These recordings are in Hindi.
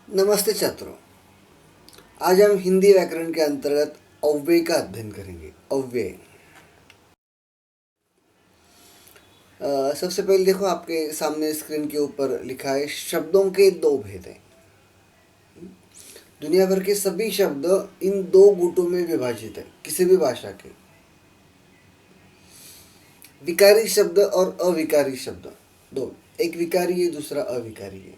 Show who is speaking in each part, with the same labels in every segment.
Speaker 1: नमस्ते छात्रों। आज हम हिंदी व्याकरण के अंतर्गत अव्यय का अध्ययन करेंगे। अव्यय सबसे पहले देखो, आपके सामने स्क्रीन के ऊपर लिखा है शब्दों के दो भेद हैं। दुनिया भर के सभी शब्द इन दो गुटों में विभाजित है। किसी भी भाषा के विकारी शब्द और अविकारी शब्द दो, एक विकारी है, दूसरा अविकारी है।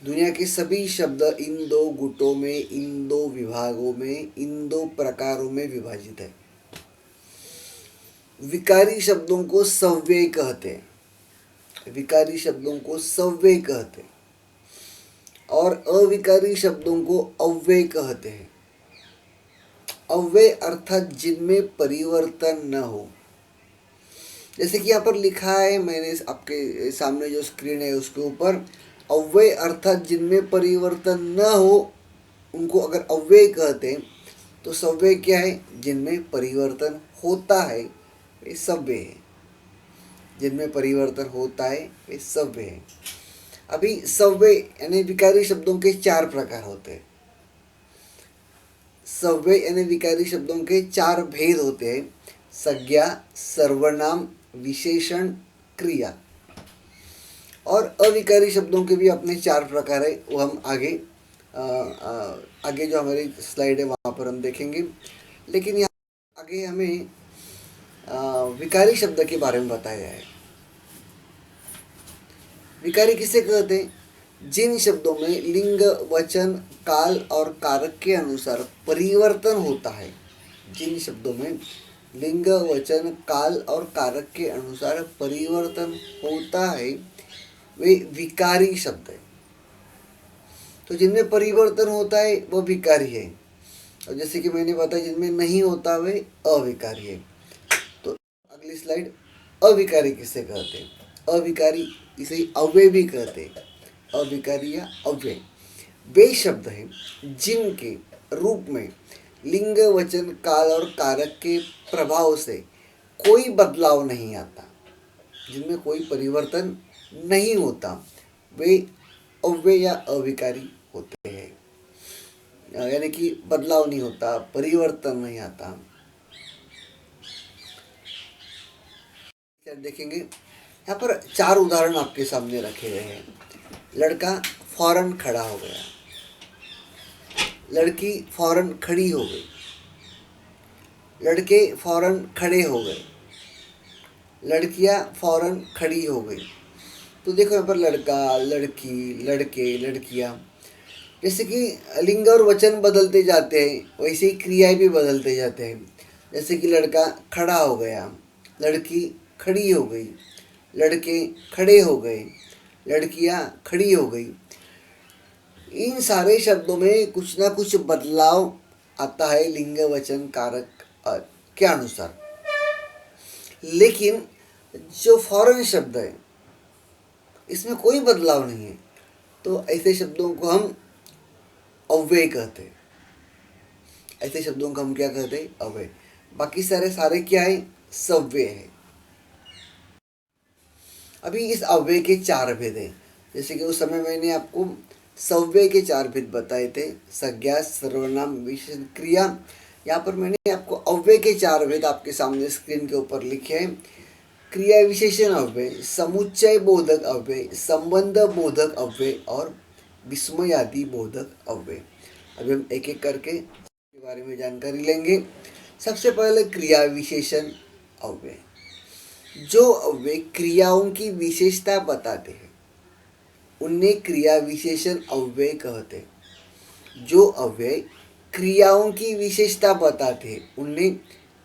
Speaker 1: दुनिया के सभी शब्द इन दो गुटों में, इन दो विभागों में, इन दो प्रकारों में विभाजित है। विकारी शब्दों को सव्यय कहते हैं। विकारी शब्दों को सव्यय कहते हैं और अविकारी शब्दों को अव्यय कहते हैं। अव्यय अर्थात जिनमें परिवर्तन न हो। जैसे कि यहाँ पर लिखा है, मैंने आपके सामने जो स्क्रीन है उसके ऊपर, अव्यय अर्थात जिनमें परिवर्तन न हो उनको अगर अव्यय कहते हैं तो सव्यय क्या है? जिनमें परिवर्तन होता है वे सव्यय है। जिनमें परिवर्तन होता है वे सव्यय है। अभी सव्यय यानी विकारी शब्दों के चार प्रकार होते हैं। सव्यय यानी विकारी शब्दों के चार भेद होते हैं: संज्ञा, सर्वनाम, विशेषण, क्रिया। और अविकारी शब्दों के भी अपने चार प्रकार है, वो हम आगे जो हमारी स्लाइड है वहाँ पर हम देखेंगे। लेकिन यहाँ आगे हमें विकारी शब्द के बारे में बताया है। विकारी किसे कहते हैं? जिन शब्दों में लिंग, वचन, काल और कारक के अनुसार परिवर्तन होता है। जिन शब्दों में लिंग, वचन, काल और कारक के अनुसार परिवर्तन होता है वे विकारी शब्द है। तो जिनमें परिवर्तन होता है वो विकारी है, और जैसे कि मैंने बताया जिनमें नहीं होता वे अविकारी है। तो अगली स्लाइड, अविकारी किसे कहते हैं? अविकारी इसे अव्यय भी कहते हैं। अविकारी या अव्यय वे शब्द हैं जिनके रूप में लिंग, वचन, काल और कारक के प्रभाव से कोई बदलाव नहीं आता, जिनमें कोई परिवर्तन नहीं होता, वे अव्यय या अविकारी होते हैं। यानी कि बदलाव नहीं होता, परिवर्तन नहीं आता। देखेंगे यहाँ पर चार उदाहरण आपके सामने रखे गए हैं। लड़का फौरन खड़ा हो गया, लड़की फौरन खड़ी हो गई, लड़के फौरन खड़े हो गए, लड़कियां फौरन खड़ी हो गई। तो देखो यहाँ पर लड़का, लड़की, लड़के, लड़कियां, जैसे कि लिंग और वचन बदलते जाते हैं वैसे ही क्रियाएं भी बदलते जाते हैं। जैसे कि लड़का खड़ा हो गया, लड़की खड़ी हो गई, लड़के खड़े हो गए, लड़कियां खड़ी हो गई। इन सारे शब्दों में कुछ ना कुछ बदलाव आता है लिंग, वचन, कारक के अनुसार। लेकिन जो फौरन शब्द है इसमें कोई बदलाव नहीं है, तो ऐसे शब्दों को हम अव्यय कहते हैं। ऐसे शब्दों को हम क्या कहते हैं? अव्यय। बाकी सारे क्या है? सव्यय है। अभी इस अव्यय के चार भेद हैं। जैसे कि उस समय मैंने आपको सव्यय के चार भेद बताए थे: संज्ञा, सर्वनाम, विशेषण, क्रिया। यहाँ पर मैंने आपको अव्यय के चार भेद आपके सामने स्क्रीन के ऊपर लिखे हैं: क्रिया विशेषण अव्यय, समुच्चय बोधक अव्यय, संबंध बोधक अव्यय और विस्मयादि बोधक अव्यय। अभी हम एक एक करके इसके बारे में जानकारी लेंगे। सबसे पहले क्रिया विशेषण अव्यय। जो अव्यय क्रियाओं की विशेषता बताते हैं उन्हें क्रिया विशेषण अव्यय कहते हैं। जो अव्यय क्रियाओं की विशेषता बताते हैं उन्हें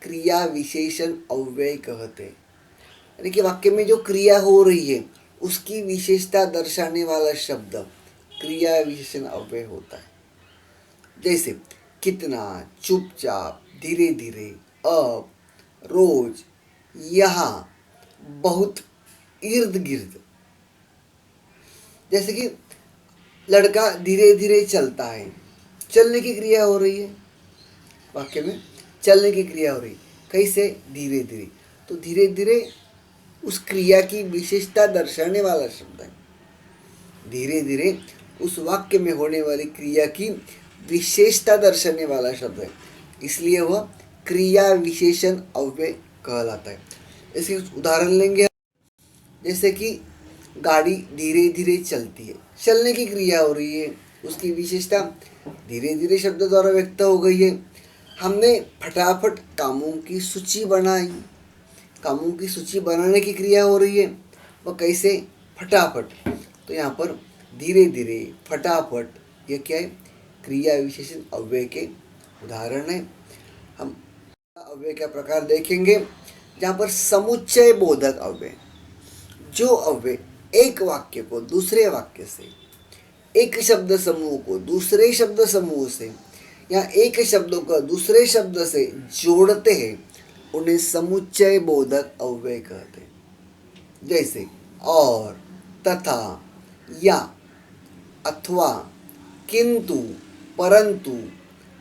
Speaker 1: क्रिया विशेषण अव्यय कहते हैं। यानी कि वाक्य में जो क्रिया हो रही है उसकी विशेषता दर्शाने वाला शब्द क्रिया विशेषण अव्यय होता है। जैसे कितना, चुपचाप, धीरे धीरे, अब, रोज, यहाँ, बहुत, इर्द गिर्द। जैसे कि लड़का धीरे धीरे चलता है, चलने की क्रिया हो रही है, वाक्य में चलने की क्रिया हो रही है। कैसे? धीरे धीरे। तो धीरे धीरे उस क्रिया की विशेषता दर्शाने वाला शब्द है। धीरे धीरे उस वाक्य में होने वाली क्रिया की विशेषता दर्शाने वाला शब्द है, इसलिए वह क्रिया विशेषण अव्यय कहलाता है। इसके कुछ उदाहरण लेंगे। जैसे कि गाड़ी धीरे धीरे चलती है, चलने की क्रिया हो रही है, उसकी विशेषता धीरे धीरे शब्द द्वारा व्यक्त हो गई है। हमने फटाफट कामों की सूची बनाई, कामों की सूची बनाने की क्रिया हो रही है, वह कैसे? फटाफट। तो यहाँ पर धीरे धीरे, फटाफट, यह क्या है? क्रिया विशेषण अव्यय के उदाहरण है। हम अव्यय का प्रकार देखेंगे, जहाँ पर समुच्चय बोधक अव्यय, जो अव्यय एक वाक्य को दूसरे वाक्य से, एक शब्द समूह को दूसरे शब्द समूह से, या एक शब्द को दूसरे शब्द से जोड़ते हैं, उन्हें समुच्चय बोधक अव्यय कहते हैं। जैसे और, तथा, या, अथवा, किंतु, परंतु,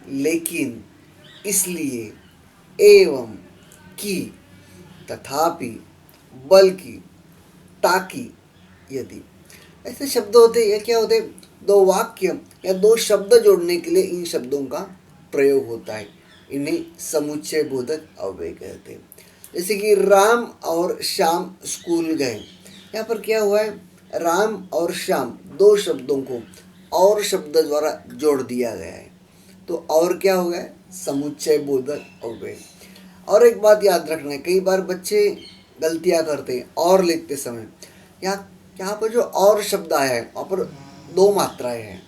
Speaker 1: लेकिन, इसलिए, एवं, कि, तथापि, बल्कि, ताकि, यदि। ऐसे शब्द होते हैं। या क्या होते हैं? दो वाक्य या दो शब्द जोड़ने के लिए इन शब्दों का प्रयोग होता है, इन्हें समुच्चय बोधक अव्यय कहते हैं। जैसे कि राम और श्याम स्कूल गए, यहाँ पर क्या हुआ है? राम और श्याम दो शब्दों को और शब्द द्वारा जोड़ दिया गया है, तो और क्या हो गया? समुच्चय बोधक अव्यय। और एक बात याद रखना है, कई बार बच्चे गलतियां करते हैं और लिखते समय। यहाँ यहाँ पर जो और शब्द आया है, वहाँ पर दो मात्राएं हैं,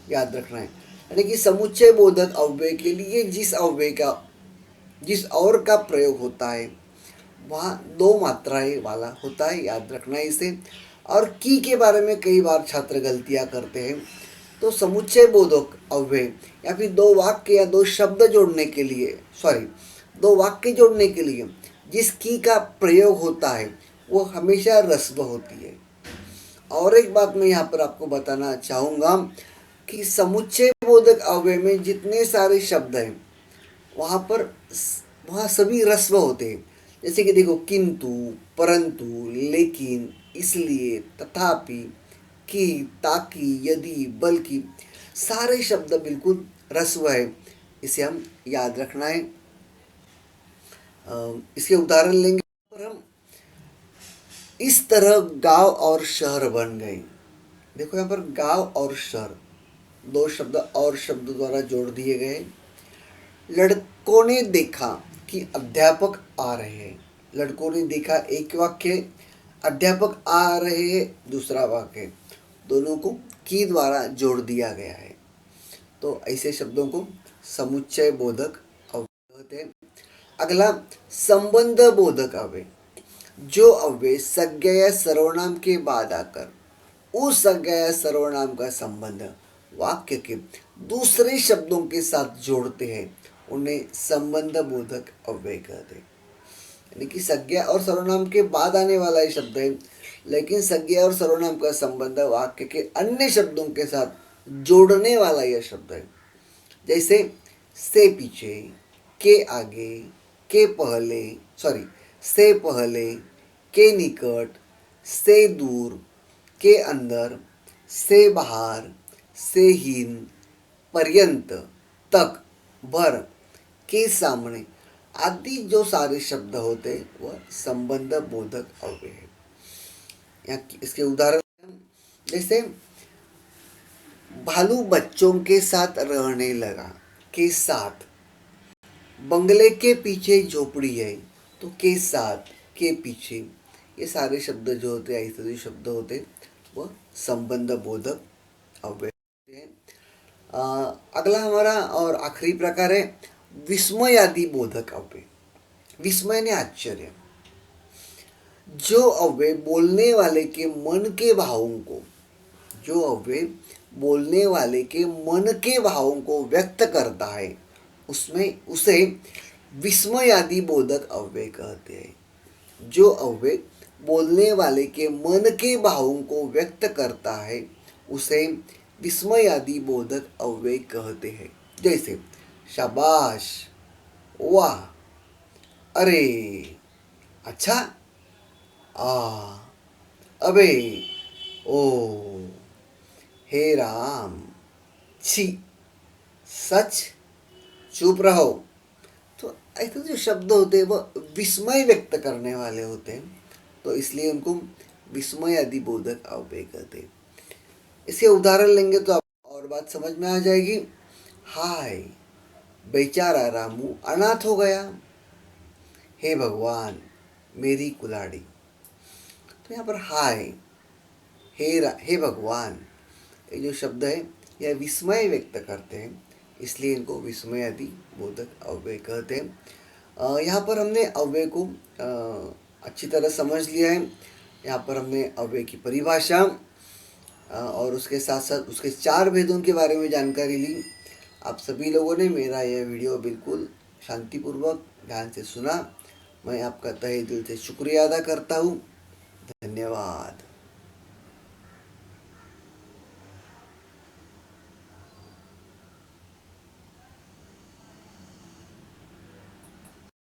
Speaker 1: याद रखना है। यानी कि समुच्चय बोधक अव्यय के लिए जिस और का प्रयोग होता है, वहाँ दो मात्राएं वाला होता है, याद रखना है इसे। और की के बारे में कई बार छात्र गलतियाँ करते हैं। तो समुच्चय बोधक अव्यय या फिर दो वाक्य या दो शब्द जोड़ने के लिए, दो वाक्य जोड़ने के लिए जिस की का प्रयोग होता है, वो हमेशा ह्रस्व होती है। और एक बात मैं यहाँ पर आपको बताना चाहूँगा कि समुच्चय बोधक अव्यय में जितने सारे शब्द हैं, वहाँ सभी ह्रस्व होते हैं। जैसे कि देखो, किंतु, परंतु, लेकिन, इसलिए, तथापि, कि, ताकि, यदि, बल्कि, सारे शब्द बिल्कुल ह्रस्व है। इसे हम याद रखना है। इसके उदाहरण लेंगे पर हम। इस तरह गांव और शहर बन गए। देखो यहाँ पर गांव और शहर दो शब्द और शब्द द्वारा जोड़ दिए गए। लड़कों ने देखा कि अध्यापक आ रहे हैं। लड़कों ने देखा एक वाक्य, अध्यापक आ रहे हैं दूसरा वाक्य, दोनों को की द्वारा जोड़ दिया गया है। तो ऐसे शब्दों को समुच्चय बोधक अव्यय कहते हैं। अगला संबंध बोधक अव्यय, जो अव्यय संज्ञा या सर्वनाम के बाद आकर उस संज्ञा या सर्वनाम का संबंध वाक्य के दूसरे शब्दों के साथ जोड़ते हैं, उन्हें संबंध बोधक अव्यय कहते हैं। यानी कि संज्ञा और सर्वनाम के बाद आने वाला ही शब्द है, लेकिन संज्ञा और सर्वनाम का संबंध वाक्य के अन्य शब्दों के साथ जोड़ने वाला यह शब्द है। जैसे से पीछे, के आगे, के पहले, से पहले, के निकट, से दूर, के अंदर, से बाहर, से हीन, पर्यंत, तक, भर, के सामने आदि जो सारे शब्द होते हैं वह संबंध बोधक अव्यय है। यहाँ इसके उदाहरण जैसे भालू बच्चों के साथ रहने लगा, के साथ, बंगले के पीछे झोपड़ी है, तो के साथ, के पीछे, ये सारे शब्द जो होते हैं, ऐसे जो शब्द होते हैं वह संबंध बोधक अव्यय हैं। अगला हमारा और आखिरी प्रकार है विस्मयादि बोधक अव्यय। विस्मय ने आश्चर्य, जो अव्यय बोलने वाले के मन के भावों को, जो अव्यय बोलने वाले के मन के भावों को व्यक्त करता है, उसमें उसे विस्मयादि बोधक अव्यय कहते हैं। जो अव्यय बोलने वाले के मन के भावों को व्यक्त करता है, उसे विस्मयादि बोधक अव्यय कहते हैं। जैसे शाबाश, वाह, अरे, अच्छा, आ, अबे, ओ, हे राम, छी, सच, चुप रहो। तो ऐसे जो शब्द होते हैं वो विस्मय व्यक्त करने वाले होते हैं, तो इसलिए उनको विस्मय आदि बोधक अव्यय कहते हैं। इसके उदाहरण लेंगे तो आप और बात समझ में आ जाएगी। हाय, बेचारा रामू अनाथ हो गया। हे भगवान, मेरी कुल्हाड़ी। तो यहाँ पर हाय, हे भगवान, ये जो शब्द है यह विस्मय व्यक्त करते हैं, इसलिए इनको विस्मय आदि बोधक अव्यय कहते हैं। यहाँ पर हमने अव्यय को अच्छी तरह समझ लिया है। यहाँ पर हमने अव्यय की परिभाषा और उसके साथ साथ उसके 4 भेदों के बारे में जानकारी ली। आप सभी लोगों ने मेरा यह वीडियो बिल्कुल शांतिपूर्वक ध्यान से सुना। मैं आपका तहे दिल से शुक्रिया अदा करता हूँ। धन्यवाद।